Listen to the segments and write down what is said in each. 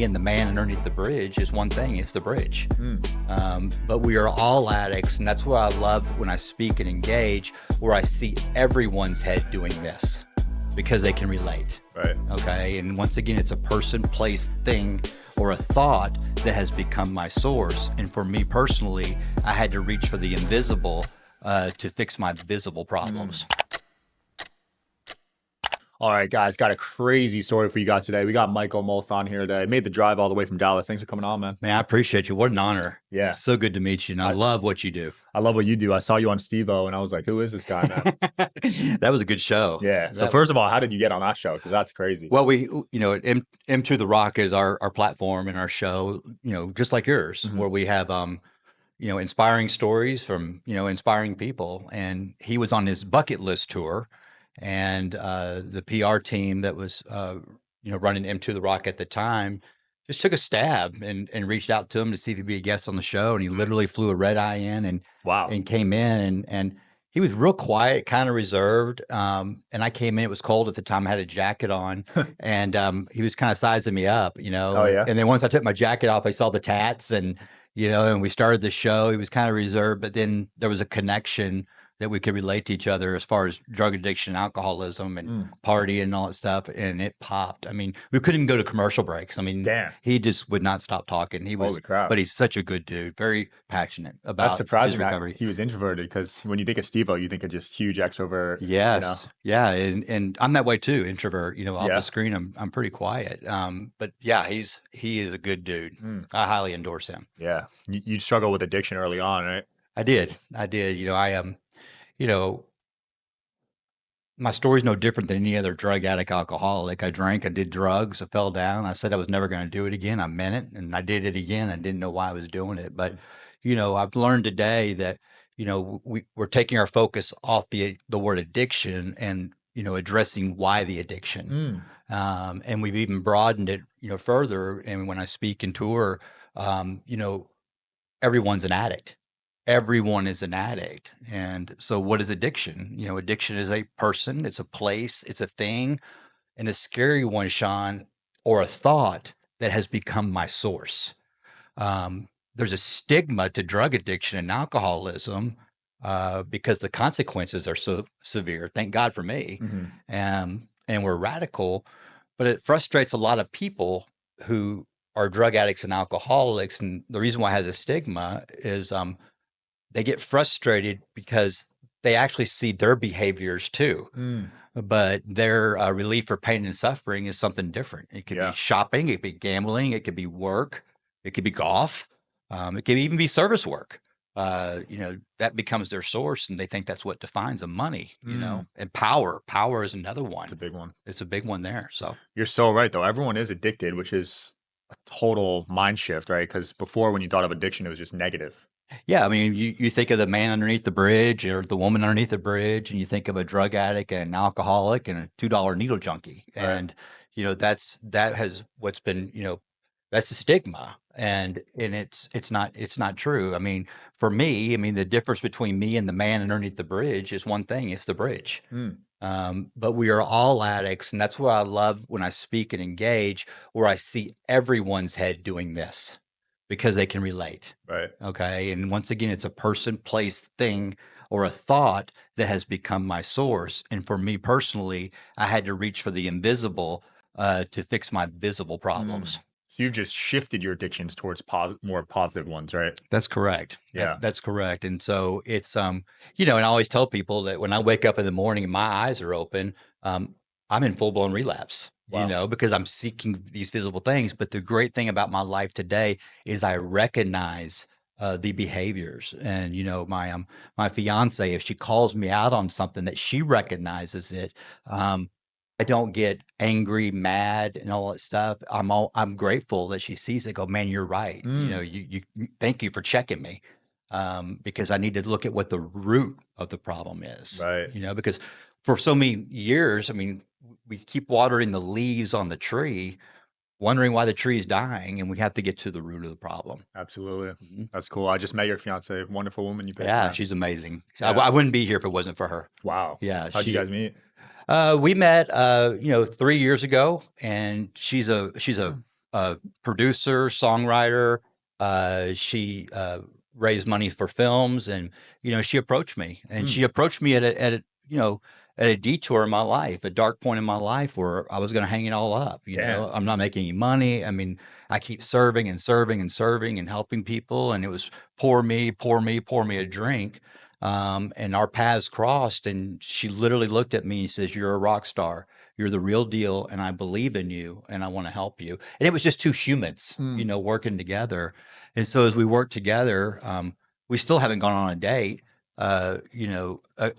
me and the man underneath the bridge is one thing, it's the bridge. But we are all addicts, and that's what I love when I speak and engage, where I see everyone's head doing this because they can relate. Right. Okay. And once again, it's a person, place, thing, or a thought that has become my source. And for me personally, I had to reach for the invisible to fix my visible problems. All right, guys, got a crazy story for you guys today. We got Michael Molthan here today. Made the drive all the way from Dallas. Thanks for coming on, man. Man, I appreciate you. What an honor. Yeah. It's so good to meet you. And I love what you do. I love what you do. I saw you on Steve-O, and I was like, who is this guy, man? That was a good show. Yeah. So first of all, how did you get on that show? Because that's crazy. Well, we, M to the Rock is our platform and our show, just like yours, where we have, inspiring stories from, inspiring people. And he was on his bucket list tour, and the PR team that was, running M to the Rock at the time just took a stab and reached out to him to see if he'd be a guest on the show. And he literally flew a red eye in and came in and he was real quiet, kind of reserved. And I came in, it was cold at the time. I had a jacket on and he was kind of sizing me up, Oh, yeah. And then once I took my jacket off, I saw the tats and we started the show. He was kind of reserved, but then there was a connection that we could relate to each other as far as drug addiction, alcoholism, and partying and all that stuff. And it popped. I mean, we couldn't even go to commercial breaks. I mean, Damn. he just would not stop talking. He was, Holy crap. But he's such a good dude, very passionate about That's surprising his recovery. that he was introverted, because when you think of Steve-O, you think of just huge extrovert. Yes. Yeah. And I'm that way too, introvert, off the screen, I'm pretty quiet. But yeah, he is a good dude. I highly endorse him. Yeah. You struggled with addiction early on, right? I did. My story's no different than any other drug addict, alcoholic. I drank, I did drugs, I fell down. I said I was never going to do it again. I meant it, and I did it again. I didn't know why I was doing it. But, I've learned today that, we're taking our focus off the word addiction and, addressing why the addiction. And we've even broadened it, further. And when I speak and tour, everyone's an addict. Everyone is an addict. And so what is addiction? Addiction is a person, it's a place, it's a thing, and a scary one, Sean, or a thought that has become my source. There's a stigma to drug addiction and alcoholism because the consequences are so severe. Thank God for me. And we're radical, but it frustrates a lot of people who are drug addicts and alcoholics. And the reason why it has a stigma is they get frustrated because they actually see their behaviors too, but their relief for pain and suffering is something different. It could be shopping, it could be gambling, it could be work, it could be golf, it could even be service work. That becomes their source, and they think that's what defines them. Money, and power. Power is another one. It's a big one. It's a big one there. So you're so right, though. Everyone is addicted, which is a total mind shift, right? Because before, when you thought of addiction, it was just negative. Yeah, I mean, you think of the man underneath the bridge or the woman underneath the bridge, and you think of a drug addict and an alcoholic and a $2 needle junkie. Right. And, that has what's been, that's the stigma. And it's not true. I mean, for me, the difference between me and the man underneath the bridge is one thing, it's the bridge. But we are all addicts. And that's what I love when I speak and engage, where I see everyone's head doing this because they can relate. Right. Okay. And once again, it's a person, place, thing, or a thought that has become my source. And for me personally, I had to reach for the invisible to fix my visible problems. So you've just shifted your addictions towards more positive ones, right? That's correct. Yeah. That's correct. And so it's, and I always tell people that when I wake up in the morning and my eyes are open, I'm in full blown relapse. Wow. Because I'm seeking these visible things. But the great thing about my life today is I recognize the behaviors. And, my fiance, if she calls me out on something that she recognizes it, I don't get angry, mad, and all that stuff. I'm grateful that she sees it. Go, man, you're right. You thank you for checking me, because I need to look at what the root of the problem is. Right. Because for so many years, we keep watering the leaves on the tree, wondering why the tree is dying, and we have to get to the root of the problem. Absolutely. That's cool. I just met your fiance, wonderful woman you picked. Yeah, she's amazing. Yeah. I wouldn't be here if it wasn't for her. Wow. Yeah. How'd you guys meet? We met, 3 years ago, and she's a producer, songwriter. She raised money for films, and she approached me, and Mm, she approached me at a detour in my life, a dark point in my life where I was going to hang it all up. damn. I'm not making any money. I mean, I keep serving and serving and serving and helping people, and it was pour me, pour me, pour me a drink. And our paths crossed, and she literally looked at me and says, "You're a rock star. You're the real deal, and I believe in you, and I want to help you." And it was just two humans, Mm, working together. And so as we work together, we still haven't gone on a date. Uh, you know, a,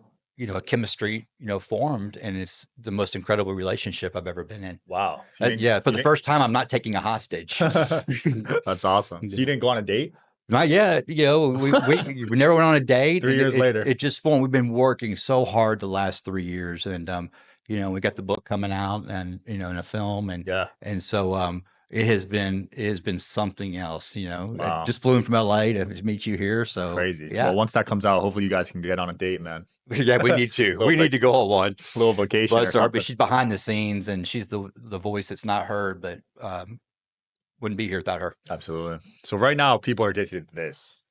a chemistry, formed, and it's the most incredible relationship I've ever been in. wow. You didn't. Yeah, for You the didn't. first time, I'm not taking a hostage. That's awesome. So you didn't go on a date Not yet. We never went on a date, three and years later. it just formed. We've been working so hard the last 3 years, and we got the book coming out, and in a film, Yeah. and so it has been something else. I Wow. just flew in from LA to meet you here, so Crazy. Well, yeah, once that comes out, hopefully you guys can get on a date, man. yeah, we need to. little We vac- need to go on one. little vacation or Bless her, but something. she's behind the scenes, and she's the voice that's not heard, but wouldn't be here without her. Absolutely. So right now, people are addicted to this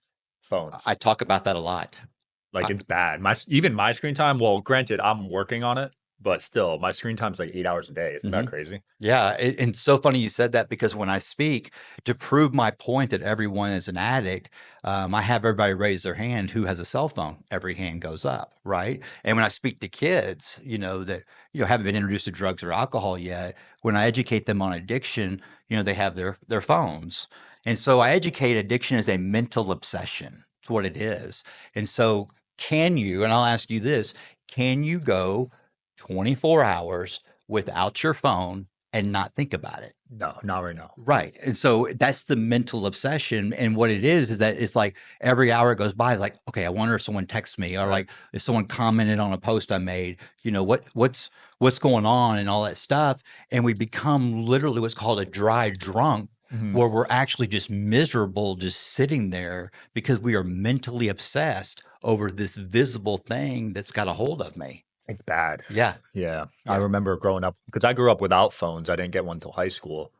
phones. I talk about that a lot. Like it's bad. Even my screen time. Well, granted, I'm working on it, but still, my screen time's like 8 hours a day. Isn't that Mhm. crazy? Yeah, and it's so funny you said that because when I speak, to prove my point that everyone is an addict, I have everybody raise their hand who has a cell phone. Every hand goes up, right? And when I speak to kids, that haven't been introduced to drugs or alcohol yet, when I educate them on addiction, they have their phones, and so I educate addiction as a mental obsession. It's what it is, and so can you? And I'll ask you this: can you go 24 hours without your phone and not think about it? No, not right now. Right. And so that's the mental obsession. And what it is that it's like every hour it goes by, it's like, okay, I wonder if someone texts me or Right. like if someone commented on a post I made, what's going on and all that stuff. And we become literally what's called a dry drunk, Mhm. where we're actually just miserable, just sitting there because we are mentally obsessed over this visible thing that's got a hold of me. It's bad. Yeah. Yeah. I Yeah. remember growing up because I grew up without phones. I didn't get one until high school.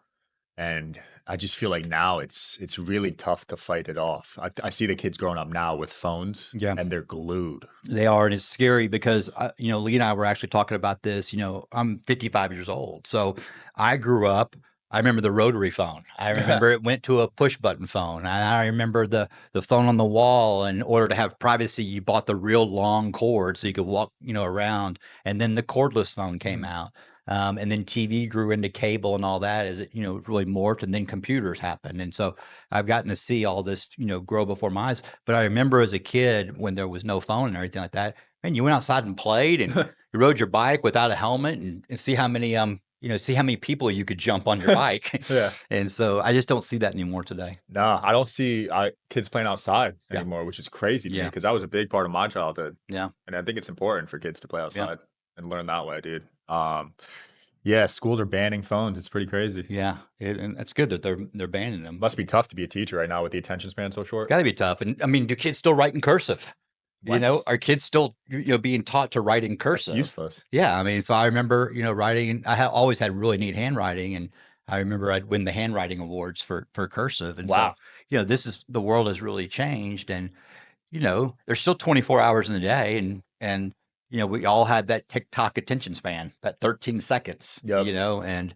And I just feel like now it's really tough to fight it off. I see the kids growing up now with phones Yeah. and they're glued. They are, and it's scary because Lee and I were actually talking about this. I'm 55 years old, so I grew up. I remember the rotary phone. I remember it went to a push button phone. I remember the phone on the wall. And in order to have privacy, you bought the real long cord so you could walk, around. And then the cordless phone came Mhm. out. And then TV grew into cable and all that as it, really morphed. And then computers happened. And so I've gotten to see all this, grow before my eyes. But I remember as a kid when there was no phone and everything like that, man, you went outside and played and you rode your bike without a helmet and see how many see how many people you could jump on your bike. Yeah. And so I just don't see that anymore today. No, I don't see kids playing outside Yeah. anymore, which is crazy to me Yeah. because that was a big part of my childhood. Yeah. And I think it's important for kids to play Yeah. outside and learn that way, dude. Yeah, schools are banning phones. It's pretty crazy. Yeah. And that's good that they're banning them. Must be tough to be a teacher right now with the attention span so It's short. got to be tough. And I mean, do kids still write in cursive? What? Are kids still being taught to write in That's cursive? useless. Yeah, I mean, so I remember writing. Always had really neat handwriting, and I remember I'd win the handwriting awards for cursive. And so Wow. this is the world has really changed, and there's still 24 hours in the day, and we all had that TikTok attention span, that 13 seconds. Yep. And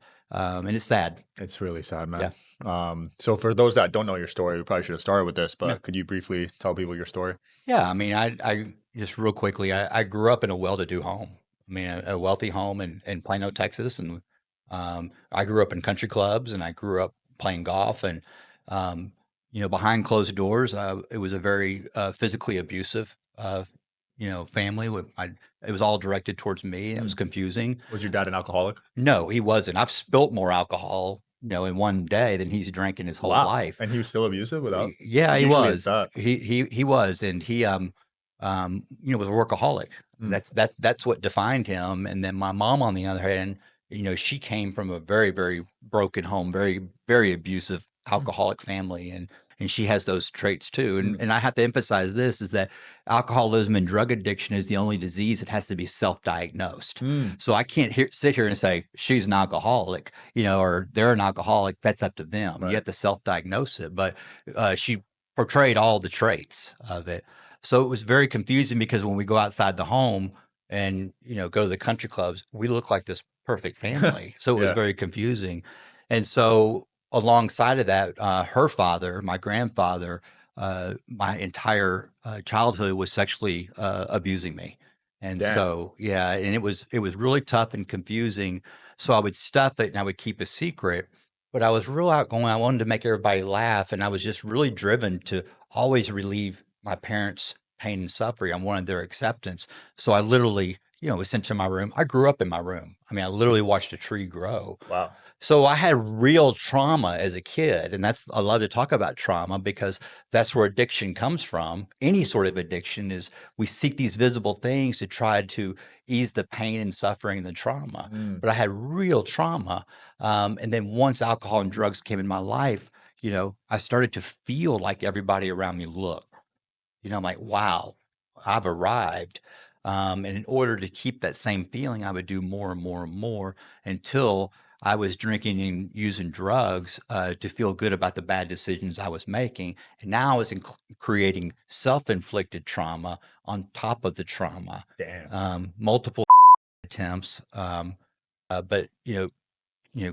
it's sad. It's really sad, Yeah. man. So for those that don't know your story, we probably should have started with this, but Yeah. could you briefly tell people your story? Yeah, I mean, I just real quickly, I grew up in a well-to-do home. I mean, a wealthy home in Plano, Texas, and I grew up in country clubs, and I grew up playing golf, and behind closed doors, it was a very physically abusive, family. It was all directed towards me. It was Mm. confusing. Was your dad an alcoholic? No, he wasn't. I've spilt more alcohol, in one day than he's drank in his whole Wow. life. And he was still abusive without? Yeah, he Usually it's was. that. He was, and he was a workaholic. Mm. That's what defined him. And then my mom, on the other hand, she came from a very, very broken home, very, very abusive alcoholic family, and and she has those traits too. And Mm, and I have to emphasize this is that alcoholism and drug addiction is the only disease that has to be self-diagnosed. mm, So I can't sit here and say she's an alcoholic, or they're an alcoholic. That's up to them. You right. have to self-diagnose it. But she portrayed all the traits of it. So it was very confusing because when we go outside the home and go to the country clubs, we look like this perfect family. So it was Yeah, very confusing. And so alongside of that, her father, my grandfather, my entire childhood was sexually abusing me. And damn. so, yeah, and it was really tough and confusing. So I would stuff it and I would keep a secret, but I was real outgoing. I wanted to make everybody laugh, and I was just really driven to always relieve my parents' pain and suffering. I wanted their acceptance. So I literally, was sent to my room. I grew up in my room. I mean, I literally watched a tree grow. Wow. So I had real trauma as a kid, and I love to talk about trauma because that's where addiction comes from. Any sort of addiction is we seek these visible things to try to ease the pain and suffering and the trauma. Mm, But I had real trauma, and then once alcohol and drugs came in my life, I started to feel like everybody around me looked. I'm like, wow, I've arrived. And in order to keep that same feeling, I would do more and more and more until I was drinking and using drugs to feel good about the bad decisions I was making. And now I was creating self inflicted trauma on top of the trauma, damn. multiple attempts. But, you know,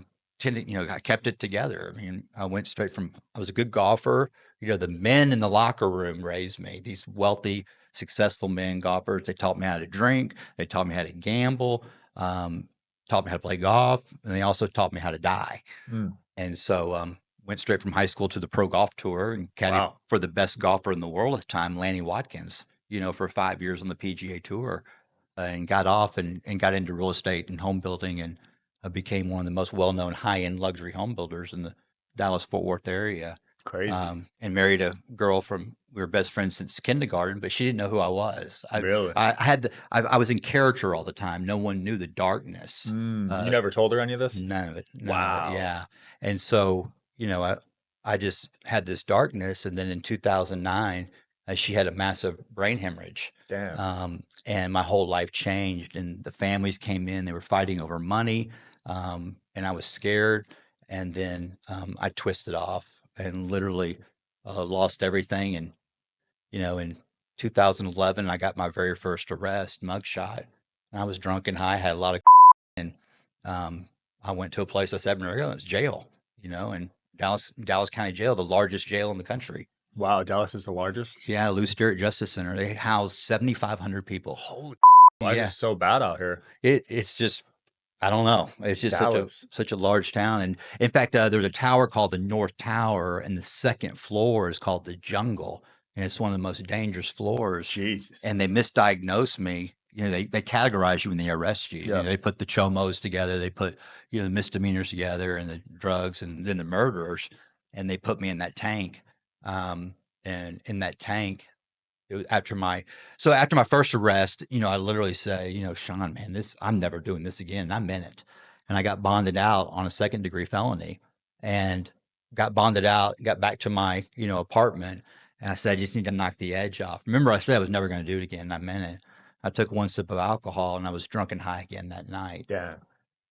I kept it together. I mean, I was a good golfer. The men in the locker room raised me. These wealthy, successful men golfers. They taught me how to drink. They taught me how to gamble. Um, Taught me how to play golf, and they also taught me how to die. Mm, And so, went straight from high school to the pro golf tour and caddied wow. for the best golfer in the world at the time, Lanny Watkins. For 5 years on the PGA Tour, and got off and got into real estate and home building, and became one of the most well known high end luxury home builders in the Dallas Fort Worth area. Crazy. And married a girl we were best friends since kindergarten, but she didn't know who I was. Really? I was in character all the time. No one knew the darkness. Mm, you Uh, never told her any of this? None of it, none of it, Wow. yeah, and so, I just had this darkness, and then in 2009, she had a massive brain hemorrhage, Damn. and my whole life changed, and the families came in, they were fighting over money, and I was scared, and then, I twisted off and literally, lost everything, and, in 2011, I got my very first arrest, mugshot, and I was drunk and high, had a lot of and I went to a place I said ago, it's jail, in Dallas County Jail, the largest jail in the country. Wow, Dallas is the largest? Yeah, Lou Stewart Justice Center. They house 7,500 people. Holy, why is it Yeah, so bad out here? it's just I don't know. It's just Dallas. such a large town, and in fact, there's a tower called the North Tower, and the second floor is called the Jungle, and it's one of the most dangerous floors. Jesus. And they misdiagnosed me. They categorize you when they arrest you. Yeah, They put the chomos together, they put the misdemeanors together, and the drugs, and then the murderers, and they put me in that tank. And in that tank, it was after my first arrest, I literally say, Sean, man, I'm never doing this again. And I meant it. And I got bonded out on a second degree felony, and got bonded out, got back to my, apartment. And I said, I just need to knock the edge off. Remember, I said I was never going to do it again. And I meant it. I took one sip of alcohol and I was drunk and high again that night. damn.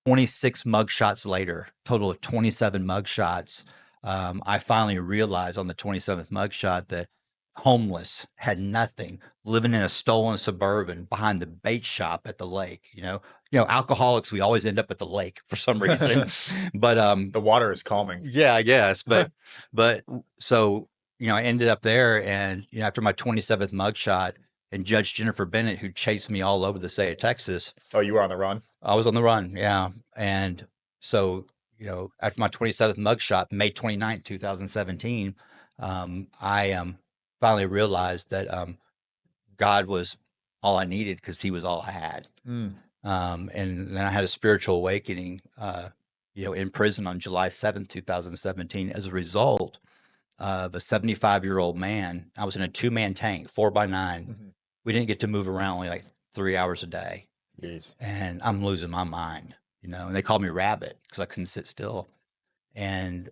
26 mug shots later, total of 27 mug shots. I finally realized on the 27th mug shot that homeless, had nothing, living in a stolen suburban behind the bait shop at the lake. Alcoholics, we always end up at the lake for some reason. But The water is calming. yeah, I guess. But so I ended up there, and after my 27th mug shot, and Judge Jennifer Bennett, who chased me all over the state of Texas, Oh, you were on the run? I was on the run, yeah. And so, after my 27th mugshot, May 29th, 2017, I finally realized that God was all I needed because he was all I had. Mm, And then I had a spiritual awakening, in prison on July 7th, 2017, as a result of a 75-year-old man. I was in a two-man tank, 4x9. mhm. We didn't get to move around only like 3 hours a day, Jeez. and I'm losing my mind, and they called me Rabbit because I couldn't sit still. And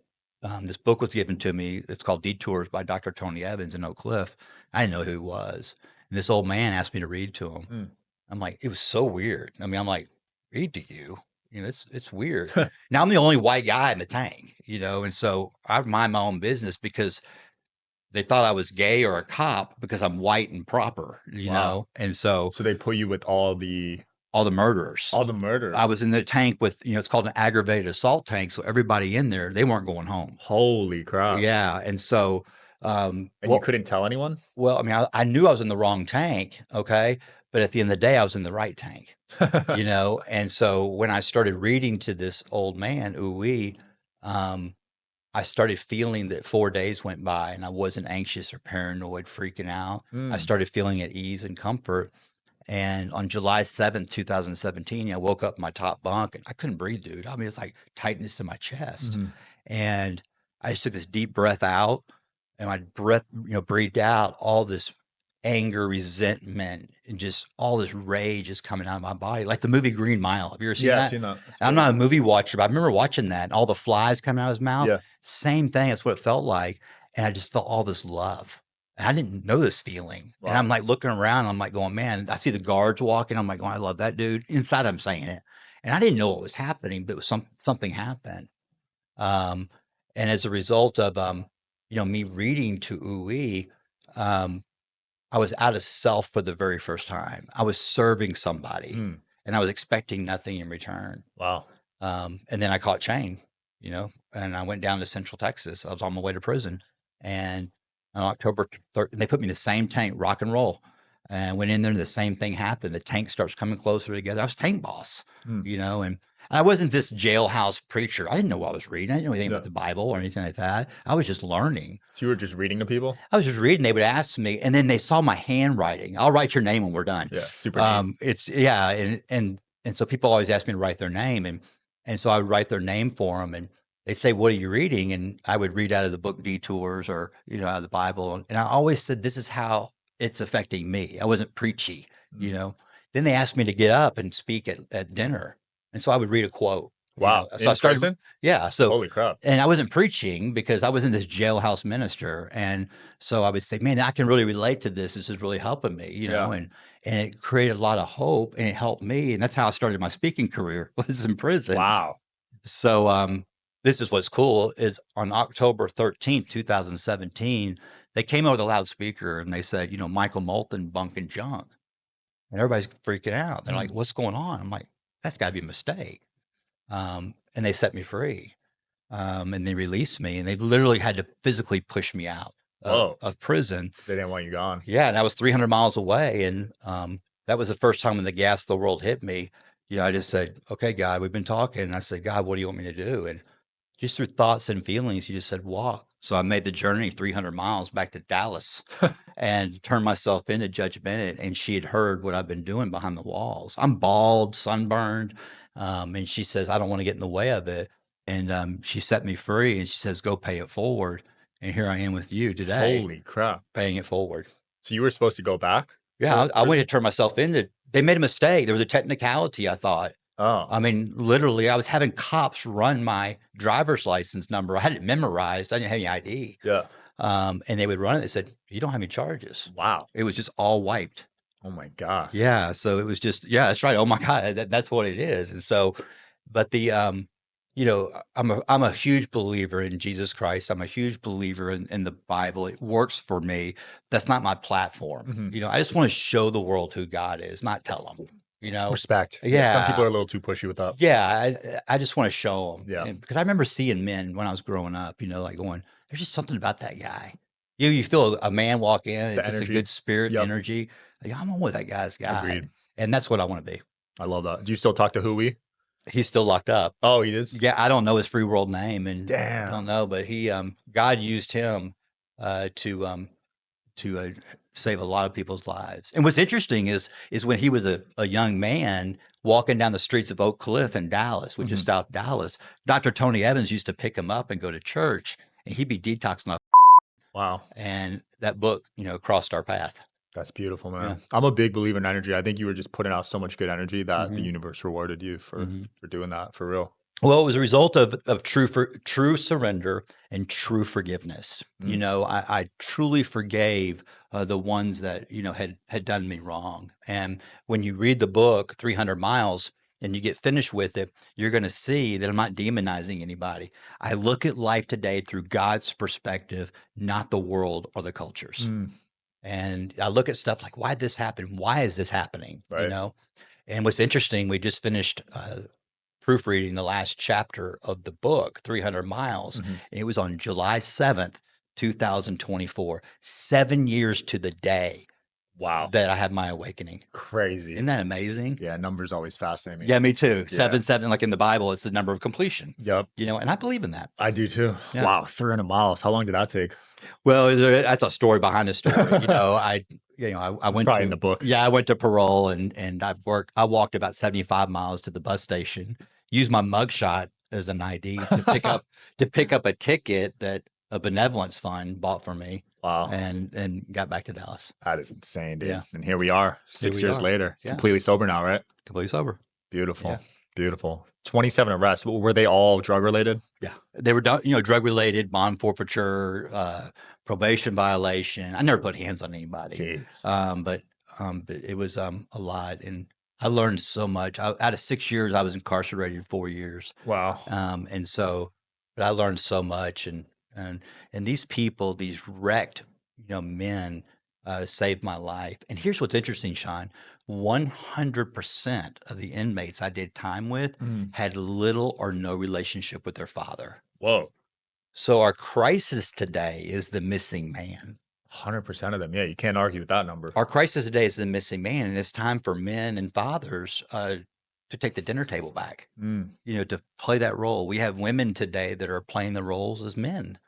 this book was given to me. It's called Detours by Dr. Tony Evans in Oak Cliff. I didn't know who he was. And this old man asked me to read to him. Mm. I'm like, it was so weird. I mean, I'm like, read to you. You know, it's weird. Now I'm the only white guy in the tank, you know, and so I mind my own business because they thought I was gay or a cop because I'm white and proper, you Wow. know, and so So they put you with all the murderers. all the murder. I was in the tank with, you know, it's called an aggravated assault tank. So everybody in there, they weren't going home. Holy crap. Yeah, and so, And you couldn't tell anyone? I mean, I knew I was in the wrong tank, okay, but at the end of the day, I was in the right tank, you know. And so when I started reading to this old man, Uwe, um, I started feeling that 4 days went by and I wasn't anxious or paranoid, freaking out. I Mm. started feeling at ease and comfort. And on July 7th, 2017, I woke up in my top bunk and I couldn't breathe, dude. I mean, it's like tightness in my chest. Mhm. And I just took this deep breath out and my breath, you know, breathed out all this anger, resentment, and just all this rage is coming out of my body. Like the movie Green Mile. Have you ever seen Yeah, I've that? seen that. That's I'm good. not a movie watcher, but I remember watching that and all the flies coming out of his mouth. Yeah. Same thing. That's what it felt like. And I just felt all this love. And I didn't know this feeling. And I'm Wow. like looking around, I'm like going, man, I see the guards walking. I'm like, oh, I love that dude. Inside, I'm saying it. And I didn't know what was happening, but it was something happened. Um, and as a result of, you know, me reading to Ui, um, I was out of self for the very first time. I was serving somebody Mm. and I was expecting nothing in return. Wow. And then I caught chain, you know, and I went down to Central Texas. I was on my way to prison. And on October 3rd, they put me in the same tank, rock and roll. And went in there and the same thing happened. The tank starts coming closer together. I was tank boss, Mm. you know, and I wasn't this jailhouse preacher. I didn't know what I was reading. I didn't know anything Yeah. about the Bible or anything like that. I was just learning. So you were just reading to people? I was just reading. They would ask me, and then they saw my handwriting. I'll write your name when we're done. Yeah. Super neat. It's yeah, and so people always ask me to write their name, and so I would write their name for them, and they'd say, "What are you reading?" And I would read out of the book Detours or you know out of the Bible, and I always said, "This is how it's affecting me." I wasn't preachy, you Mm. know. Then they asked me to get up and speak at dinner, and so I would read a quote. You know, Wow. so I In started, prison? yeah. So Holy crap. and I wasn't preaching because I wasn't this jailhouse minister. And so I would say, man, I can really relate to this. This is really helping me, you know, Yeah. and it created a lot of hope and it helped me. And that's how I started my speaking career was in prison. Wow. So this is what's cool is on October 13th, 2017, they came over the loudspeaker and they said, you know, Michael Molthan bunking junk. And everybody's freaking out. They're like, Mm. what's going on? I'm like, that's gotta be a mistake. And they set me free. And they released me, and they literally had to physically push me out Whoa. of prison. They didn't want you gone. Yeah, and I was 300 miles away, and that was the first time when the gas of the world hit me. You know, I just said, "Okay, God, we've been talking." And I said, "God, what do you want me to do?" And just through thoughts and feelings, he just said, "Walk." So I made the journey 300 miles back to Dallas and turned myself into Judge Bennett. And she had heard what I've been doing behind the walls. I'm bald, sunburned. And she says, I don't want to get in the way of it. And she set me free and she says, go pay it forward. And here I am with you today, Holy crap. paying it forward. So you were supposed to go back Yeah, to I went to prison? turn myself into, they made a mistake. There was a technicality, I thought. Oh. I mean, literally, I was having cops run my driver's license number. I had it memorized. I didn't have any ID. Yeah. And they would run it. They said, you don't have any charges. Wow. It was just all wiped. Oh my gosh. Yeah. So it was just, yeah, that's right. Oh my God, that's what it is. And so, but you know, I'm a huge believer in Jesus Christ. I'm a huge believer in the Bible. It works for me. That's not my platform. Mhm. You know, I just want to show the world who God is, not tell them, you know? Respect. Yeah. Some people Yeah. are a little too pushy with that. Yeah, I just want to show them. Yeah. Because I remember seeing men when I was growing up, you know, like going, there's just something about that guy. You feel a man walk in, The it's just a energy. good spirit, Yep. energy. Like, I'm on with that guy's guy. Agreed. And that's what I want to be. I love that. Do you still talk to Hui? He's still locked up. Oh, he is? Yeah, I don't know his free world name and I Damn. don't know, but he God used him to save a lot of people's lives. And what's interesting is when he was a young man walking down the streets of Oak Cliff in Dallas, which is Mhm. South Dallas, Dr. Tony Evans used to pick him up and go to church, and he'd be detoxing off. Wow. And that book, you know, crossed our path. That's beautiful, man. Yeah. I'm a big believer in energy. I think you were just putting out so much good energy that the Mhm. universe rewarded you for Mhm. for doing that for real. Well, it was a result of true surrender and true forgiveness. Mm, I truly forgave the ones that had done me wrong. And when you read the book 300 Miles and you get finished with it, you're going to see that I'm not demonizing anybody. I look at life today through God's perspective, not the world or the cultures. mm, And I look at stuff like, why did this happen? Why is this happening? right. And what's interesting, we just finished proofreading the last chapter of the book, 300 Miles. Hmm. And it was on July 7th, 2024, 7 years to the day Wow. that I had my awakening. Crazy. Isn't that amazing? Yeah, numbers always fascinate me. Yeah, me too. Yeah. 7, like in the Bible, it's the number of completion, Yep. and I believe in that. I do too. Yeah. Wow, 300 miles. How long did that take? Well, that's a story behind a story. I It's went probably in to the book. yeah, I went to parole and I walked about 75 miles to the bus station, used my mugshot as an ID to pick up a ticket that a benevolence fund bought for me Wow. and got back to Dallas. That is insane, dude. Yeah. And here we are, Here 6 years we are. later, Yeah. completely sober now, right? Completely sober. Beautiful. Yeah. Beautiful. 27 arrests. Were they all drug related? Yeah. They were done, drug related, bond forfeiture, probation violation. I never put hands on anybody. Jeez. But it was a lot, and I learned so much. Out of 6 years, I was incarcerated 4 years, Wow. but I learned so much, and these people, these wrecked, men, saved my life. And here's what's interesting, Sean: 100% of the inmates I did time with Mhm. had little or no relationship with their father. Whoa. So our crisis today is the missing man. 100% of them. Yeah, you can't argue with that number. Our crisis today is the missing man, and it's time for men and fathers to take the dinner table back. Mm, To play that role. We have women today that are playing the roles as men,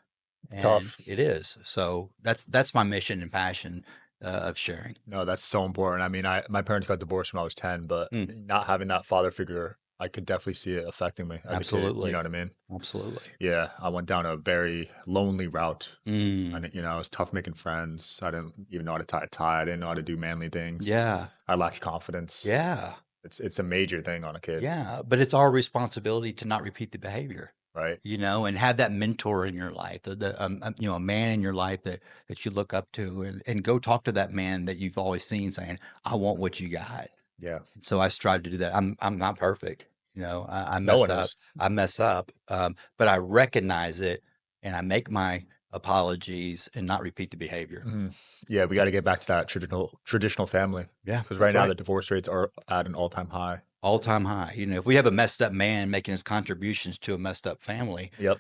it's and tough. it is. So that's my mission and passion of sharing. No, that's so important. I mean, my parents got divorced when I was 10, but Mm, not having that father figure, I could definitely see it affecting me as a kid. You know absolutely, what I mean? absolutely. Yeah, I went down a very lonely route. Mm, And, it was tough making friends. I didn't even know how to tie a tie. I didn't know how to do manly things. yeah, I lacked confidence. yeah, It's a major thing on a kid, yeah. But it's our responsibility to not repeat the behavior. right? And have that mentor in your life, a man in your life that you look up to, and go talk to that man that you've always seen saying, I want what you got. Yeah. So I strive to do that. I'm not perfect. I No mess one up. is. I mess up. But I recognize it and I make my apologies and not repeat the behavior. Mhm. Yeah, we got to get back to that traditional family Yeah, because right that's now right. the divorce rates are at an all-time high. All time high. If we have a messed up man making his contributions to a messed up family, Yep.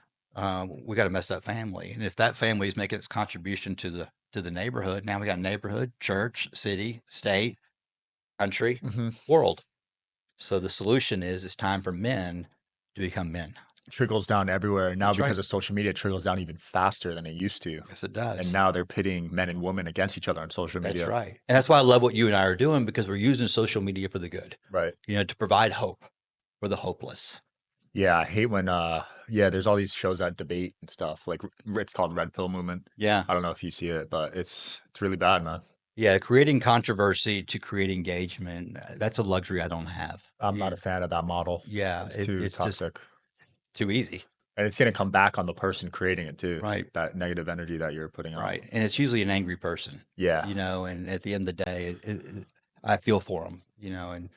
we got a messed up family. And if that family is making its contribution to the neighborhood, now we got neighborhood, church, city, state, country, Hmm. world. So the solution is it's time for men to become men. Trickles down everywhere. Now That's right. because of social media, it trickles down even faster than it used to. Yes, it And does. now they're pitting men and women against each other on social That's media. right. And that's why I love what you and I are doing, because we're using social media for the good, Right. to provide hope for the hopeless. Yeah, I hate when yeah, there's all these shows that debate and stuff. Like it's called Red Pill Movement. Yeah. I don't know if you see it, but it's really bad, man. Yeah. Creating controversy to create engagement. That's a luxury I don't have. I'm not a fan of that model. Yeah. It's too It's just toxic. too easy. And it's gonna come back on the person creating it too. Right. That negative energy that you're putting out. Right. And it's usually an angry person, Yeah. and at the end of the day, I feel for them, and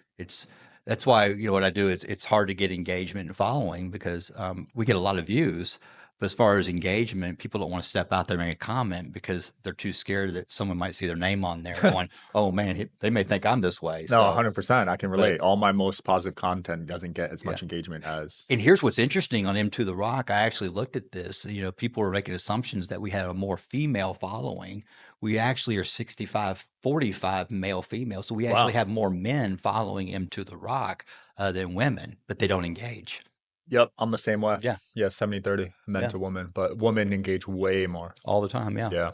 that's why, what I do, it's hard to get engagement and following, because we get a lot of views. But as far as engagement, people don't want to step out there and make a comment because they're too scared that someone might see their name on there going, oh man, they may think I'm this way. No, So, 100%. I can but relate. All my most positive content doesn't get as yeah. much engagement as. And here's what's interesting on M to the Rock. I actually looked at this. People were making assumptions that we had a more female following. We actually are 65-45 male female. So we actually Wow. have more men following M to the Rock than women, but they don't engage. Yep, I'm the same way. Yeah. Yeah, 70-30 men Yeah. to women, but women engage way more. All the time. Yeah.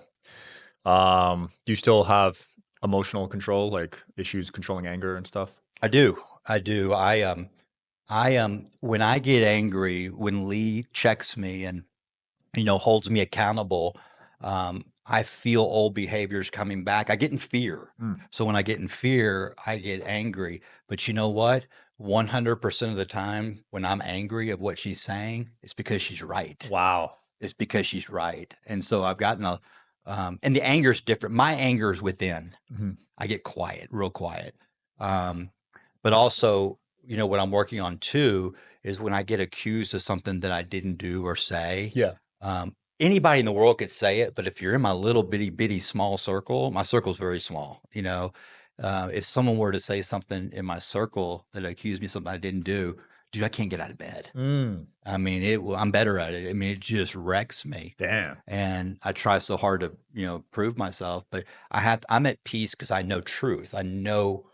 Yeah. Do you still have emotional control, like issues controlling anger and stuff? I do. I do. When I get angry, when Lee checks me and, holds me accountable, I feel old behaviors coming back. I get in fear. Mm, So when I get in fear, I get angry. But you know what? 100% of the time when I'm angry of what she's saying, it's because she's right. Wow. It's because she's right. And so I've gotten and the anger is different. My anger is within. Mhm. I get quiet, real quiet. Um, but also, what I'm working on too is when I get accused of something that I didn't do or say. Yeah. Anybody in the world could say it, but if you're in my little bitty small circle, my circle's very small. If someone were to say something in my circle that accused me of something I didn't do, dude, I can't get out of bed. Mm. I mean, I'm better at it. I mean, it just wrecks me. Damn. And I try so hard to, prove myself, but I'm at peace because I know truth. I know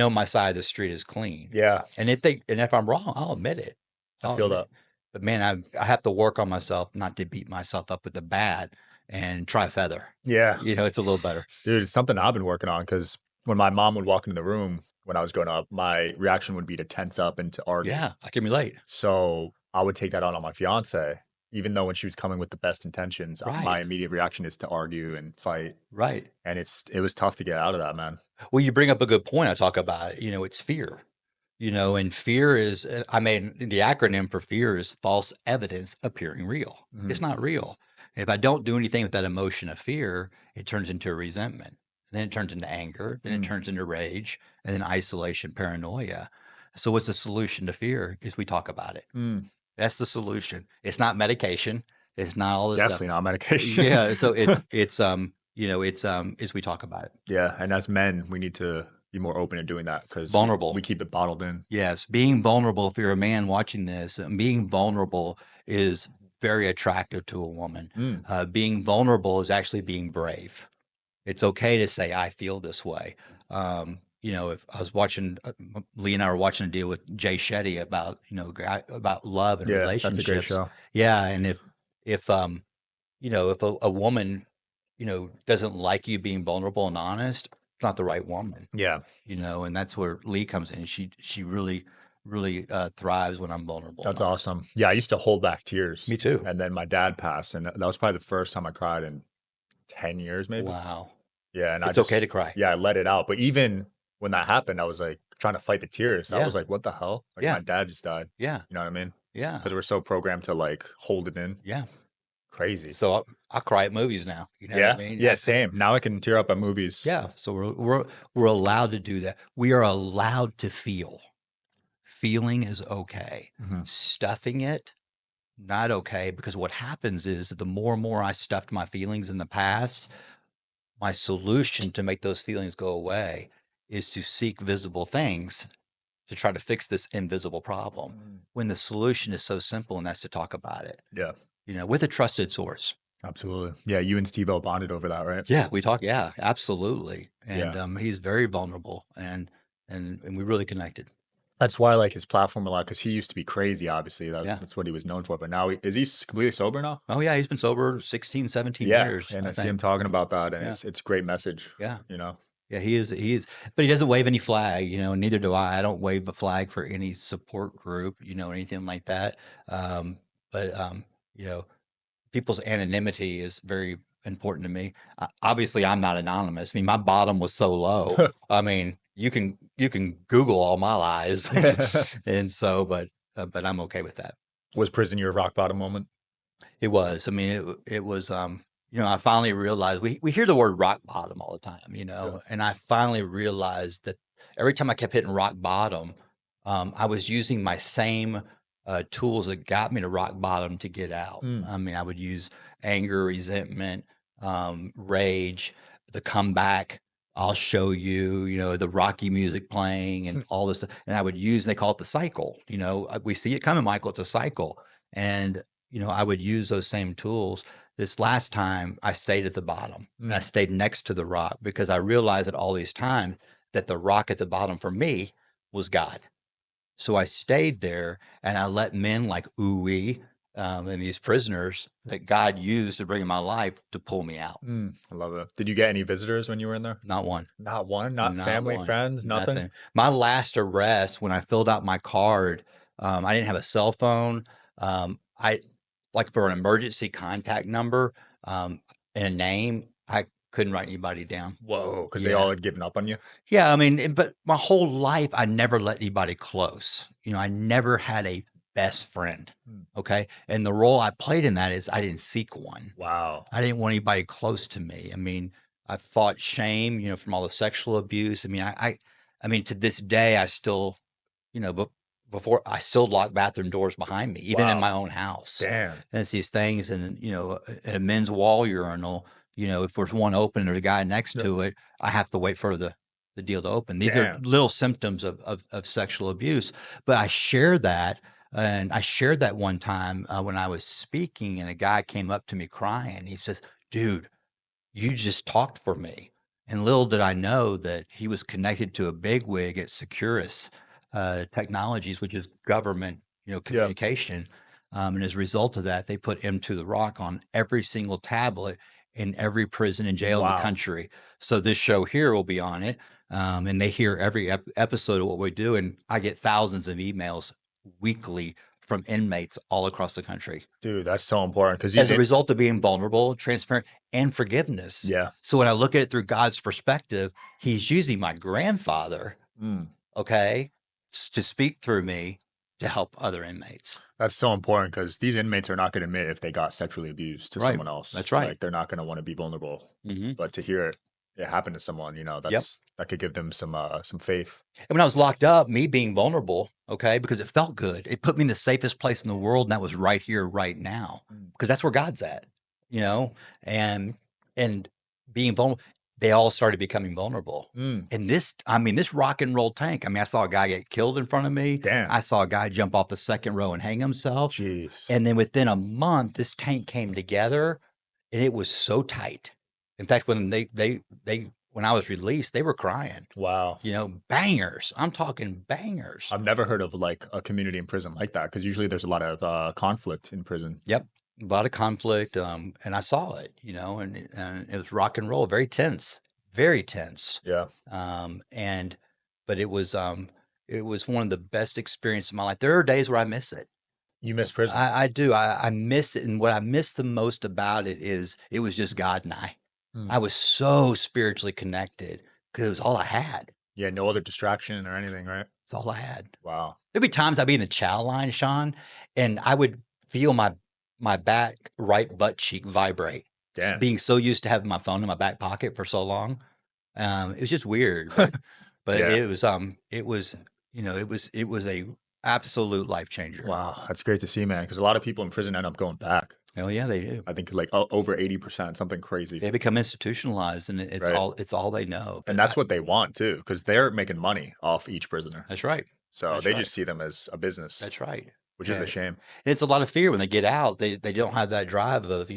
my side of the street is clean. Yeah. And if I'm wrong, I'll admit it. I I'll feel admit that. it. But man, I have to work on myself not to beat myself up with the bat and try feather. Yeah. It's a little better. Dude, it's something I've been working on because when my mom would walk into the room when I was growing up, my reaction would be to tense up and to argue. Yeah, I can relate. So I would take that on my fiance, even though when she was coming with the best intentions, my Right, immediate reaction is to argue and fight. right. And it was tough to get out of that, man. Well, you bring up a good point. I talk about, it's fear. And fear is, I mean, the acronym for fear is false evidence appearing real. Mhm. It's not real. If I don't do anything with that emotion of fear, it turns into resentment. Then it turns into anger. Then it Mm. turns into rage, and then isolation, paranoia. So, what's the solution to fear? Is we talk about it. Mm. That's the solution. It's not medication. It's not all this stuff. Definitely not medication. Yeah. So is we talk about it. Yeah. And as men, we need to be more open to doing that because Vulnerable. we keep it bottled in. Yes, being vulnerable, if you're a man watching this, being vulnerable is very attractive to a woman. Mm. Being vulnerable is actually being brave. It's okay to say, I feel this way. If I was watching, Lee and I were watching a deal with Jay Shetty about, about love and Yeah. That's a great relationships. show. Yeah. And if a woman, doesn't like you being vulnerable and honest, it's not the right woman. Yeah. And that's where Lee comes in. She really thrives when I'm vulnerable and That's honest. awesome. Yeah. I used to hold back tears. Me too. And then my dad passed. And that was probably the first time I cried in 10 years, maybe. Wow. Yeah. And It's okay to cry. yeah, I let it out. But even when that happened, I was like trying to fight the tears. I Yeah. was like, what the hell? Like Yeah. my dad just died. Yeah. You know what I mean? Yeah. Because we're so programmed to like hold it in. Yeah. Crazy. So I cry at movies now. You know what Yeah. I mean? Yeah. Same. Now I can tear up at movies. Yeah. So we're allowed to do that. We are allowed to feel. Feeling is okay. Mhm. Stuffing it, not okay. Because what happens is the more and more I stuffed my feelings in the past, my solution to make those feelings go away is to seek visible things to try to fix this invisible problem. Mm. When the solution is so simple, and that's to talk about it, Yeah. with a trusted source. Absolutely. Yeah. You and Steve-O bonded over that, right? Yeah, we talk. Yeah, absolutely. And Yeah. he's very vulnerable, and we really connected. That's why I like his platform a lot because he used to be crazy, obviously. Yeah. That's what he was known for. But now, is he completely sober now? Oh yeah, he's been sober 16, 17 Yeah. years. And I I see him think. talking about that. And Yeah. it's great message, Yeah. you know? Yeah, he is. But he doesn't wave any flag. Neither do I. I don't wave a flag for any support group. Anything like that. But you know, people's anonymity is very important to me. Obviously, I'm not anonymous. I mean, my bottom was so low. I mean, you can Google all my lies, and so, but I'm okay with that. Was prison your rock bottom moment? It was. I mean, it was. I finally realized we hear the word rock bottom all the time, Yeah. and I finally realized that every time I kept hitting rock bottom, I was using my same tools that got me to rock bottom to get out. Mm. I mean, I would use anger, resentment, rage, the comeback. I'll show you, the Rocky music playing and all this stuff. And I would use, they call it the cycle. We see it coming, Michael. It's a cycle. And, I would use those same tools. This last time I stayed at the bottom and I Mm. stayed next to the rock because I realized that all these times that the rock at the bottom for me was God. So I stayed there and I let men like Uwe and these prisoners that God used to bring in my life to pull me out. Mm. I love it. Did you get any visitors when you were in there? Not one. Not one? Not Not family, one. friends, nothing? Nothing. My last arrest, when I filled out my card, I didn't have a cell phone. I like for an emergency contact number and a name. I couldn't write anybody down. Whoa, because they Yeah. all had given up on you? Yeah, I mean, but my whole life, I never let anybody close. I never had a best friend, Mm. okay? And the role I played in that is I didn't seek one. Wow. I didn't want anybody close to me. I mean, I fought shame, from all the sexual abuse. I mean, I mean, to this day, I still, but before I still lock bathroom doors behind me, even in Wow. my own house. Damn. And it's these things, and at a men's wall urinal, if there's one open, and there's a guy next Yeah. to it, I have to wait for the deal to open. These are Damn. little symptoms of sexual abuse, but I share that. And I shared that one time when I was speaking, and a guy came up to me crying. He says, "Dude, you just talked for me." And little did I know that he was connected to a bigwig at Securus Technologies, which is government, Yeah. communication. And as a result of that, they put M to the Rock on every single tablet in every prison and jail in the Wow. country. So this show here will be on it. And they hear every episode of what we do. And I get thousands of emails weekly from inmates all across the country Dude, that's so important because as these a in result of being vulnerable, transparent, and forgiveness. yeah. So when I look at it through God's perspective, He's using my grandfather, Mm. okay, to speak through me to help other inmates. That's so important because these inmates are not gonna admit if they got sexually abused to Right. someone else. That's right. Like, they're not gonna wanna be vulnerable. Hmm. But to hear it happen to someone, Yep. that could give them some faith. And when I was locked up, me being vulnerable, okay, because it felt good. It put me in the safest place in the world, and that was right here, right now, Mm. because that's where God's at, you know, and and being vulnerable, they all started becoming vulnerable. Mm. And I mean, this rock and roll tank. I mean, I saw a guy get killed in front of me. Damn. I saw a guy jump off the second row and hang himself. Jeez. And then within a month, this tank came together, and it was so tight. In fact, when they when I was released, they were crying. Wow. Bangers. I'm talking bangers. I've never heard of, like, a community in prison like that because usually there's a lot of, conflict in prison. Yep. A lot of conflict. And I saw it, and it was rock and roll, very tense, very tense. Yeah. And, but it was one of the best experiences of my life. There are days where I miss it. You miss prison. I do. I miss it. And what I miss the most about it is it was just God and I. Mm. I was so spiritually connected because it was all I had. Yeah, no other distraction or anything, right? It's all I had. Wow. There'd be times I'd be in the chow line, Sean, and I would feel my back right butt cheek vibrate. Damn. Being so used to having my phone in my back pocket for so long, it was just weird. But Yeah. it was a absolute life changer. Wow, that's great to see, man. Because a lot of people in prison end up going back. Oh yeah, they do. I think, like, over 80%, something crazy, They become institutionalized, and it's right? all they know. And But that's what they want too, because 'cause they're making money off each prisoner. that's right. So That's they right. just see them as a business, That's right. which is a And shame. it's a lot of fear when they get out. They don't have that drive of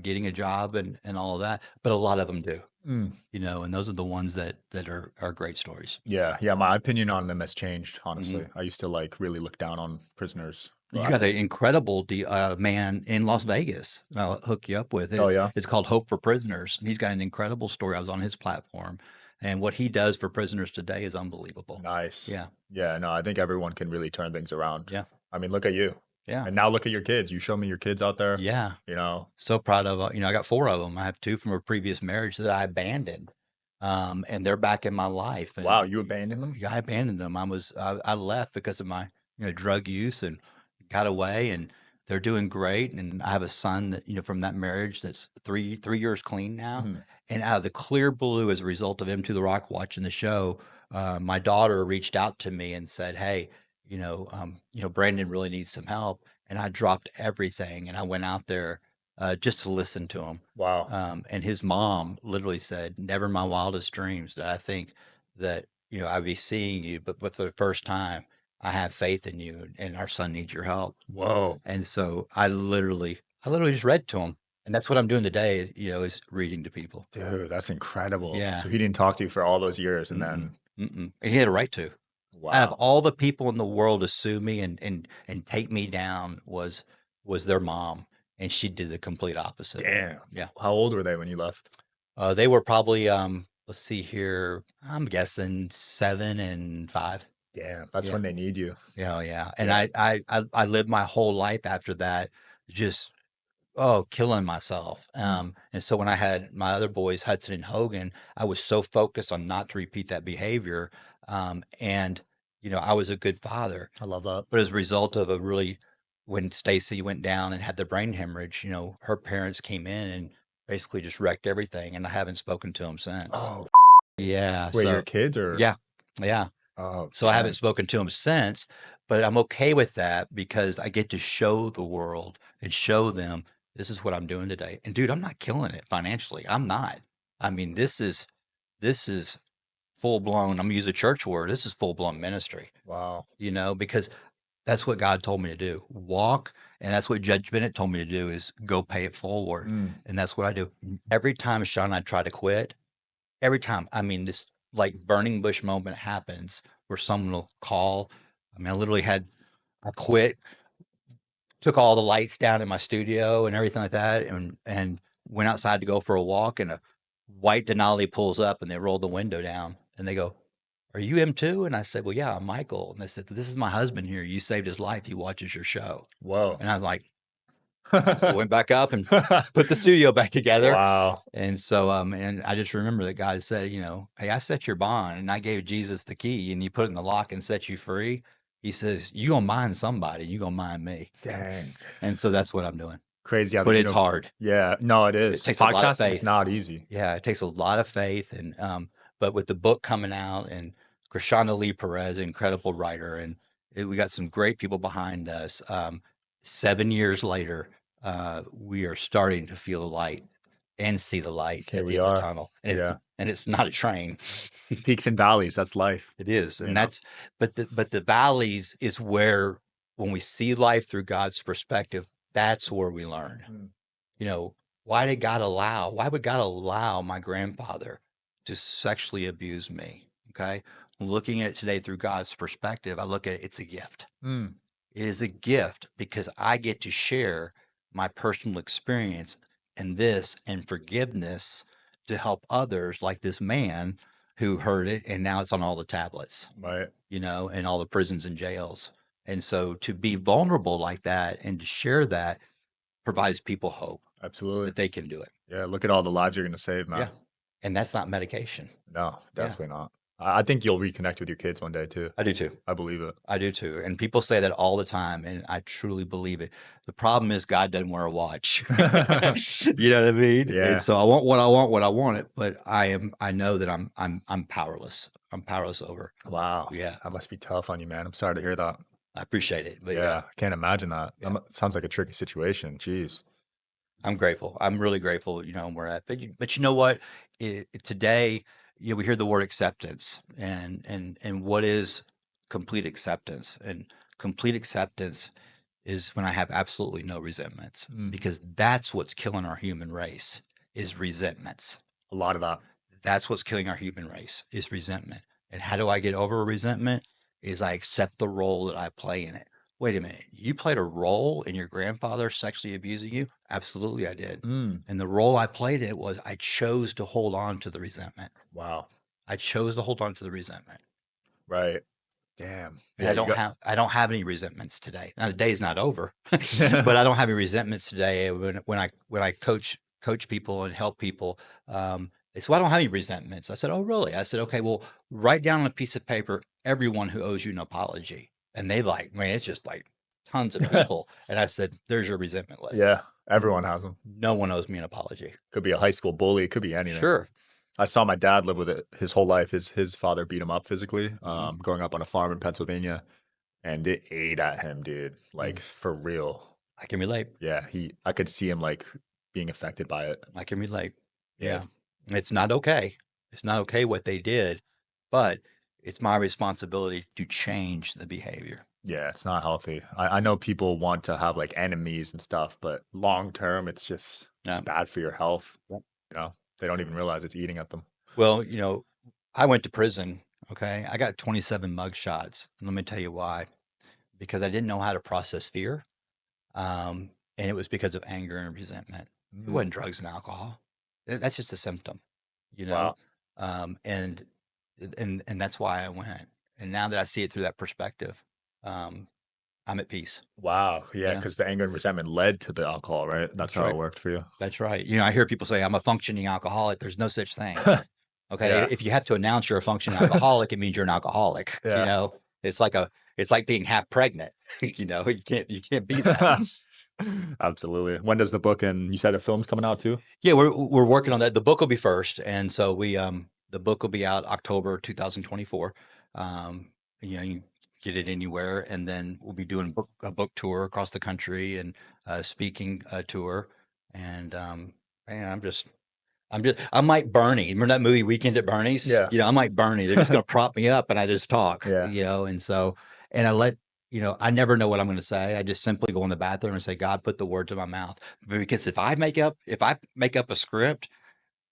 getting a job and all of that. But a lot of them do. Mm. And those are the ones that are great stories. Yeah, yeah, my opinion on them has changed, Mhm. honestly. I used to, like, really look down on prisoners. You got an incredible man in Las Vegas. I'll hook you up with. Oh, It's, yeah? it's called Hope for Prisoners. And he's got an incredible story. I was on his platform, and what he does for prisoners today is unbelievable. Nice. Yeah, Yeah, no, I think everyone can really turn things around. yeah, I mean, look at you. yeah, And now look at your kids. You show me your kids out there, yeah. you know? So proud of. I got four of them. I have two from a previous marriage that I abandoned, and they're back in my life. Wow, And you abandoned them? yeah, I abandoned them. I left because of my drug use and got away, and they're doing great. And I have a son that from that marriage that's three years clean now. Mhm. And out of the clear blue, as a result of M to the Rock watching the show, my daughter reached out to me and said, "Hey, Brandon really needs some help." And I dropped everything and I went out there just to listen to him. Wow. And his mom literally said, "Never in my wildest dreams did I think that I'd be seeing you, but for the first time, I have faith in you, and our son needs your help." Whoa. And so I literally just read to him, and that's what I'm doing today. Is reading to people. Dude, that's incredible. Yeah. So he didn't talk to you for all those years and Mm-mm, then mm-mm. And he had a right to. Out of wow. all the people in the world to sue me and take me down was their mom, and she did the complete opposite. Damn. Yeah. How old were they when you left? They were probably, let's see here, I'm guessing 7 and 5. Damn, that's Yeah. when they need you. Yeah, yeah. And Yeah. I lived my whole life after that, just Oh, killing myself. Mm, And so when I had my other boys, Hudson and Hogan, I was so focused on not to repeat that behavior. And, I was a good father. I love that. But as a result of when Stacy went down and had the brain hemorrhage, her parents came in and basically just wrecked everything. And I haven't spoken to them since. Oh, Yeah. wait, your So, kids or? yeah. Yeah. Oh, So I haven't dang. spoken to him since, but I'm okay with that because I get to show the world and show them this is what I'm doing today. And dude, I'm not killing it financially. I'm not. I mean, this is full blown. I'm gonna use a church word. This is full blown ministry, Wow. because that's what God told me to do. Walk, and that's what Judge Bennett told me to do is go pay it forward. Mm, And that's what I do. Every time Sean and I try to quit, every time, I mean, this like burning bush moment happens where someone will call. I mean, I quit, took all the lights down in my studio and everything like that, and went outside to go for a walk. And a white Denali pulls up, and they roll the window down, and they go, "Are you him too?" And I said, "Well, yeah, I'm Michael." And they said, "This is my husband here. You saved his life. He watches your show." whoa. And I'm like, so went back up and put the studio back together. Wow. And so, and I just remember that God said, "Hey, I set your bond and I gave Jesus the key and you put it in the lock and set you free." He says, "You gonna mind somebody, you gonna mind me." Dang. And so that's what I'm doing. Crazy how But it's hard. yeah, no, it It is. takes a lot of Podcasting's faith. not easy. Yeah, it takes a lot of faith. And but with the book coming out and Krishana Lee Perez, incredible writer, and we got some great people behind us. 7 years later, we are starting to feel the light and see the light Here at the we end of the are. tunnel. Yeah. And it's not a train. Peaks and valleys, that's life, It is. you And know? but the valleys is where when we see life through God's perspective, that's where we learn. Mm, You know, why would God allow my grandfather to sexually abuse me? Okay. Looking at it today through God's perspective, I look at it's a gift. mm, It is a gift because I get to share my personal experience in this and forgiveness to help others like this man who heard it and now it's on all the tablets, right. in all the prisons and jails. And so to be vulnerable like that and to share that provides people hope Absolutely. that they can do it. Yeah, look at all the lives you're gonna save, Yeah. man. And that's not medication. No, Yeah. definitely not. I think you'll reconnect with your kids one day too. I do too. I believe it. I do too. And people say that all the time, and I truly believe it. The problem is God doesn't wear a watch. You know what I mean? And Yeah. so I want what I want, what I want it, but I know that I'm powerless. I'm powerless over. Wow. Yeah. That must be tough on you, man. I'm sorry to hear that. I appreciate it. But yeah, Yeah, I can't imagine that. yeah. Sounds like a tricky situation. Jeez. I'm grateful. I'm really grateful, where at. But you know what? Today, we hear the word acceptance, and what is complete acceptance? And complete acceptance is when I have absolutely no resentments, Mm, because that's what's killing our human race is resentments. a lot of that. That's what's killing our human race is resentment. And how do I get over a resentment? Is I accept the role that I play in it. Wait a minute, you played a role in your grandfather sexually abusing you? Absolutely, I did. Mm, And the role I played it was I chose to hold on to the resentment. wow. I chose to hold on to the resentment. Right. Damn. And Yeah, you got I don't have any resentments today. Now the day's not over, but I don't have any resentments today when I coach people and help people. They said, "Well, I don't have any resentments." I said, "Oh, really?" I said, "Okay, well, write down on a piece of paper everyone who owes you an apology." And they like, man, it's just like tons of people. And I said, "There's your resentment list. Yeah, everyone has them. No one owes me an apology." Could be a high school bully, it could be anything. Sure. I saw my dad live with it his whole life. His father beat him up physically, Hmm. growing up on a farm in Pennsylvania, and it ate at him, dude. Like for real. I can relate. Yeah, I could see him like being affected by it. I can relate. Yeah. Yeah. It's not okay. It's not okay what they did, but it's my responsibility to change the behavior. Yeah, it's not healthy. I know people want to have like enemies and stuff, but long term, it's Yeah. bad for your health. Yep. You know, they don't even realize it's eating at them. Well, I went to prison. Okay. I got 27 mugshots. Let me tell you why. Because I didn't know how to process fear. And it was because of anger and resentment. It Mm, wasn't drugs and alcohol. That's just a symptom, you know? wow. Um, and, and that's why I went. And now that I see it through that perspective, um, I'm at peace. Wow. Yeah, Yeah, because the anger and resentment led to the alcohol, right? That's that's how right. it worked for you. That's right. I hear people say, "I'm a functioning alcoholic." There's no such thing. Okay, Yeah. if you have to announce you're a functioning alcoholic, it means you're an alcoholic. Yeah. It's like it's like being half pregnant. You can't be that. Absolutely. When does the book and you said a film's coming out too? Yeah, we're working on that. The book will be first, and so the book will be out October 2024. You get it anywhere, and then we'll be doing a book tour across the country and speaking tour. And man, I'm like Bernie. Remember that movie Weekend at Bernie's? Yeah. I'm like Bernie. They're just going to prop me up, and I just talk. Yeah. And so and I let I never know what I'm going to say. I just simply go in the bathroom and say, God, put the words in my mouth. Because if I make up a script,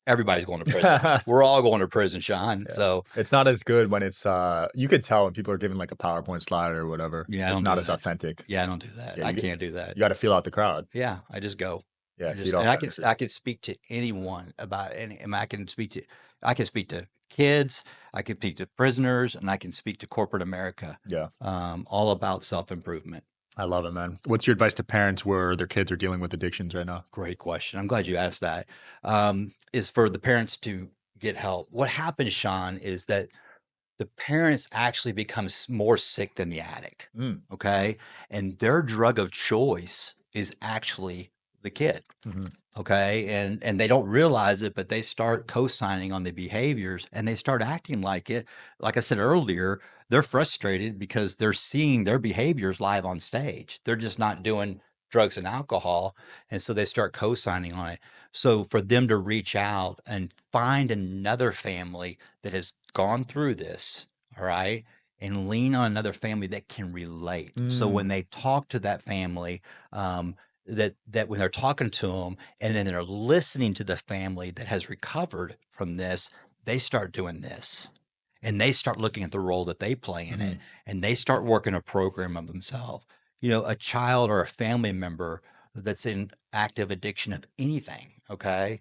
everybody's going to prison. We're all going to prison, Sean. Yeah. So It's not as good when it's you could tell when people are giving like a PowerPoint slide or whatever. yeah, I It's don't not do as that. authentic. Yeah, I don't do that. Yeah, I can't do that. you got to feel out the crowd. Yeah, I just go. Yeah, I feed just off and energy. I can speak to anyone about any. I can speak to kids. I can speak to prisoners, and I can speak to corporate America. Yeah. All about self improvement. I love it, man. What's your advice to parents where their kids are dealing with addictions right now? Great question. I'm glad you asked that. Is for the parents to get help. What happens, Sean, is that the parents actually become more sick than the addict. Mm. Okay, and their drug of choice is actually the kid. Hmm. Okay, and they don't realize it, but they start co-signing on the behaviors and they start acting like it. Like I said earlier, they're frustrated because they're seeing their behaviors live on stage. They're just not doing drugs and alcohol, and so they start co-signing on it. So for them to reach out and find another family that has gone through this, all right, and lean on another family that can relate. So when Mm. they talk to that family, that when they're talking to them and then they're listening to the family that has recovered from this, they start doing this and they start looking at the role that they play in Hmm. it and they start working a program of themselves. A child or a family member that's in active addiction of anything, okay?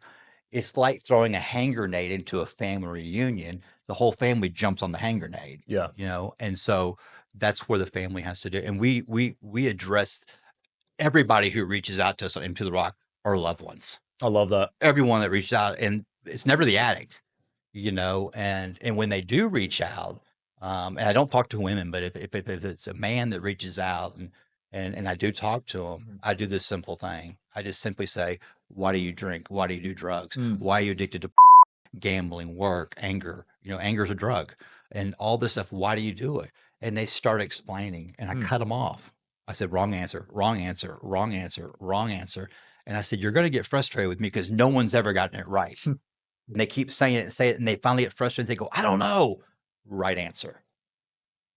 It's like throwing a hand grenade into a family reunion. The whole family jumps on the hand grenade, Yeah. and so that's where the family has to do. And we address everybody who reaches out to us on Into the Rock are loved ones. I love that. Everyone that reached out, and it's never the addict, and when they do reach out, and I don't talk to women, but if it's a man that reaches out and I do talk to him, Mhm. I do this simple thing. I just simply say, "Why do you drink? Why do you do drugs? Mm. Why are you addicted to gambling, work, anger? Anger is a drug, and all this stuff. Why do you do it?" And they start explaining, and I Mm. cut them off. I said, "Wrong answer, wrong answer, wrong answer, wrong answer." And I said, "You're going to get frustrated with me because no one's ever gotten it right." And they keep saying it and say it, and they finally get frustrated. They go, "I don't know." Right answer.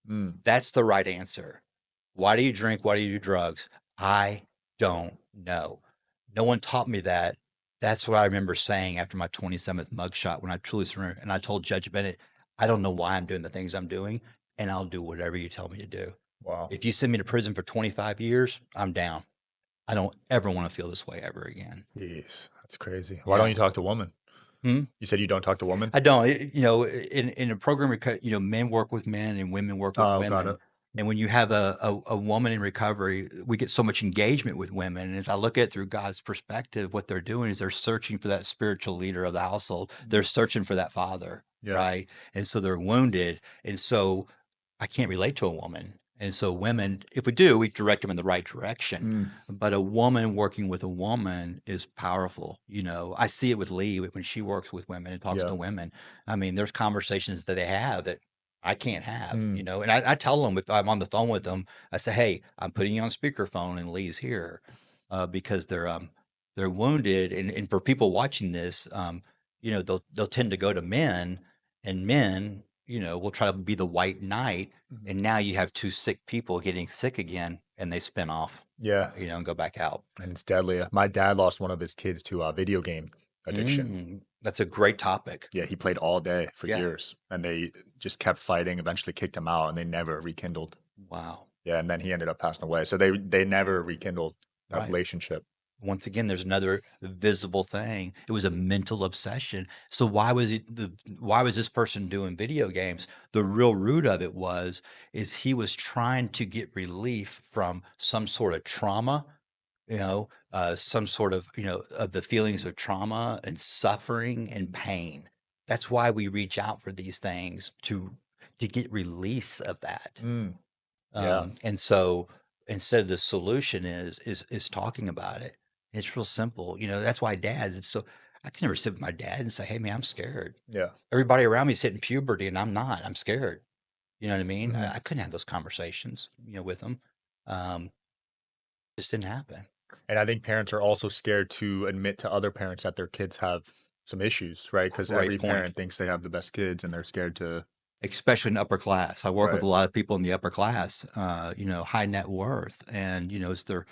Mm. That's the right answer. Why do you drink? Why do you do drugs? I don't know. No one taught me that. That's what I remember saying after my 27th mugshot when I truly surrendered. And I told Judge Bennett, I don't know why I'm doing the things I'm doing, and I'll do whatever you tell me to do. Wow. If you send me to prison for 25 years, I'm down. I don't ever want to feel this way ever again. Jeez, that's crazy. Why don't Yeah. you talk to women? Hmm? You said you don't talk to women? I don't. In a program, men work with men and women work with Oh, got women. it. And when you have a woman in recovery, we get so much engagement with women. And as I look at it through God's perspective, what they're doing is they're searching for that spiritual leader of the household. They're Mm. searching for that father, Yeah. right? And so they're wounded. And so I can't relate to a woman. And so women, if we do, we direct them in the right direction. Mm. But a woman working with a woman is powerful. I see it with Lee when she works with women and talks Yeah. to women. I mean, there's conversations that they have that I can't have, Mm. and I tell them if I'm on the phone with them, I say, "Hey, I'm putting you on speakerphone and Lee's here," because they're wounded. And for people watching this, they'll tend to go to men, and men, will try to be the white knight. Mhm. And now you have two sick people getting sick again, and they spin off, Yeah, and go back out. and it's deadly. My dad lost one of his kids to video game addiction. That's a great topic. Yeah, he played all day for Yeah. years, and they just kept fighting, eventually kicked him out, and they never rekindled. Wow. Yeah, and then he ended up passing away. So they never rekindled that Right. relationship. Once again, there's another visible thing. It was a mental obsession. So why was this person doing video games? The real root of it is he was trying to get relief from some sort of trauma, some sort of, of the feelings of trauma and suffering and pain. That's why we reach out for these things to get release of that. Mm, yeah. And so instead of the solution is talking about it. It's real simple. That's why dads, I can never sit with my dad and say, hey man, I'm scared. Yeah. Everybody around me is hitting puberty and I'm not. I'm scared. You know what I mean? Mhm. I couldn't have those conversations, with them. Just didn't happen. And I think parents are also scared to admit to other parents that their kids have some issues, right? Because Great every point. parent thinks they have the best kids and they're scared to. Especially in upper class. I work with Right. a lot of people in the upper class, high net worth, and it's their,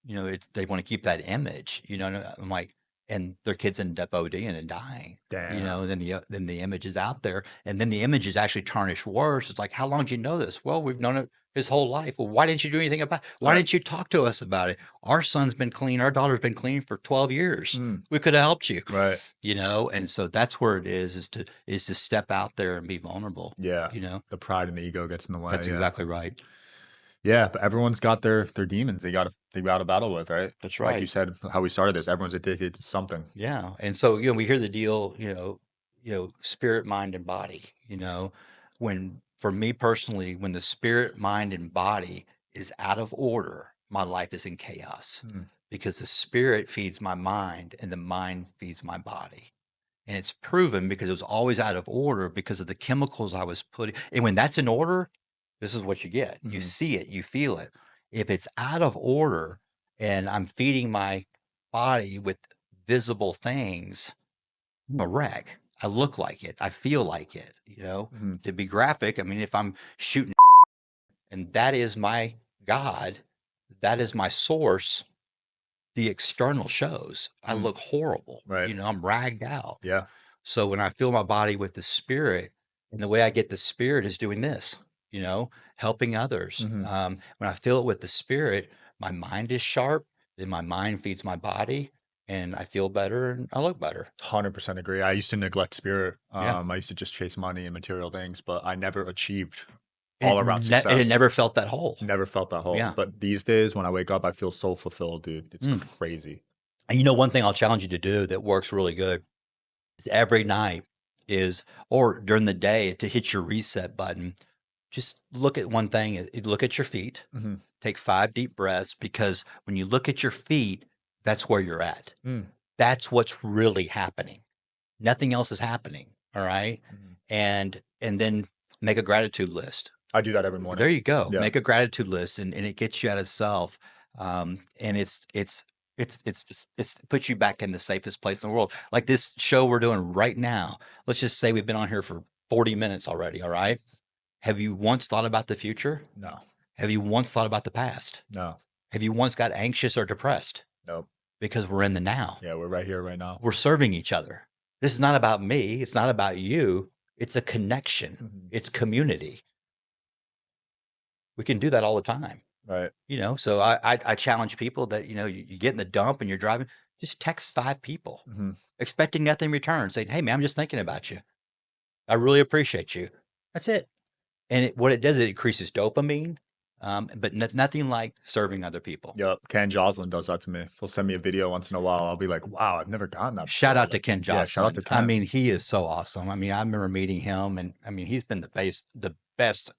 they want to keep that image, and I'm like, and their kids end up ODing and dying, Damn. and then the image is out there, and then the image is actually tarnished worse. It's like, how long did you know this? Well, we've known it his whole life. Well, why didn't you do anything about it? Why Right. didn't you talk to us about it? Our son's been clean. Our daughter's been clean for 12 years. Mm, We could have helped you. right. And so that's where it is to step out there and be vulnerable. Yeah. you know The pride and the ego gets in the way. that's Yeah. exactly right. Yeah, but everyone's got their demons they got to battle with, right? That's Like you right. said, how we started this, everyone's addicted to something. Yeah. And so we hear the deal, spirit, mind, and body. When For me personally, when the spirit, mind, and body is out of order, my life is in chaos, Mm, because the spirit feeds my mind and the mind feeds my body. And it's proven because it was always out of order because of the chemicals I was putting. And when that's in order, this is what you get. You mhm, see it, you feel it. If it's out of order and I'm feeding my body with visible things, I'm a wreck. I look like it. I feel like it. mhm, To be graphic, I mean, if I'm shooting and that is my God, that is my source, the external shows I mm, look horrible. right. I'm ragged out. Yeah. So when I fill my body with the spirit, and the way I get the spirit is doing this, helping others. Mhm. When I fill it with the spirit, my mind is sharp, then my mind feeds my body, and I feel better and I look better. 100% agree. I used to neglect spirit. Yeah. I used to just chase money and material things, but I never achieved And all around and it success. never felt that whole. Never felt that hole. Yeah. But these days, when I wake up, I feel so fulfilled, dude. It's Mm. crazy. And one thing I'll challenge you to do that works really good is every night or during the day to hit your reset button. Just look at one thing. Look at your feet. Mhm. Take 5 deep breaths, because when you look at your feet, that's where you're at. Mm, That's what's really happening. Nothing else is happening. All right. mhm. And then make a gratitude list. I do that every morning. There you go. Yeah. Make a gratitude list, and it gets you out of self. And it's puts you back in the safest place in the world. Like this show we're doing right now. Let's just say we've been on here for 40 minutes already. All right. Have you once thought about the future? No. Have you once thought about the past? No. Have you once got anxious or depressed? Nope. Because we're in the now. Yeah, we're right here, right now. We're serving each other. This is not about me. It's not about you. It's a connection. Mhm. It's community. We can do that all the time. Right. So I challenge people that, you get in the dump and you're driving, just text 5 people, Mhm. expecting nothing in return, saying, hey man, I'm just thinking about you. I really appreciate you. That's it. And what it does, it increases dopamine, but nothing like serving other people. Yep. Ken Joslin does that to me. He'll send me a video once in a while. I'll be like, wow, I've never gotten that Shout before. out to Like, Ken Joslin. yeah, shout out to Ken. I mean, he is so awesome. I mean, I remember meeting him, and I mean, he's been the best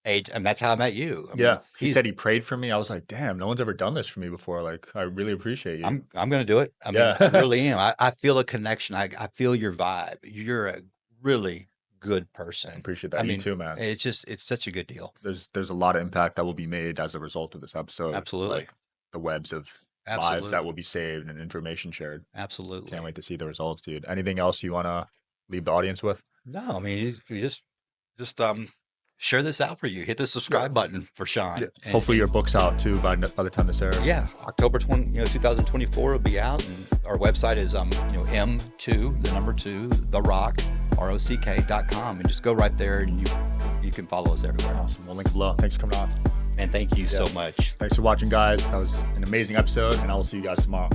age, and that's how I met you. I mean, Yeah. He said he prayed for me. I was like, damn, no one's ever done this for me before. Like, I really appreciate you. I'm going to do it. I mean, Yeah. I really am. I feel a connection. I feel your vibe. You're a really good person. Appreciate that. I You mean, too, man. it's such a good deal. There's a lot of impact that will be made as a result of this episode. Absolutely. Like the webs of lives Absolutely. that will be saved and information shared. Absolutely. Can't wait to see the results, dude. Anything else you want to leave the audience with? No, I mean, you just share this out for you. Hit the subscribe button for Sean. Yeah. And- Hopefully your book's out too by the time this airs. Yeah, October 2024 will be out, and our website is M2, the number 2, The Rock, ROCK.com, and just go right there and you can follow us everywhere. Awesome. We'll link below. Thanks for coming on. Man, man. Thank you Yeah. so much. Thanks for watching, guys. That was an amazing episode, and I will see you guys tomorrow.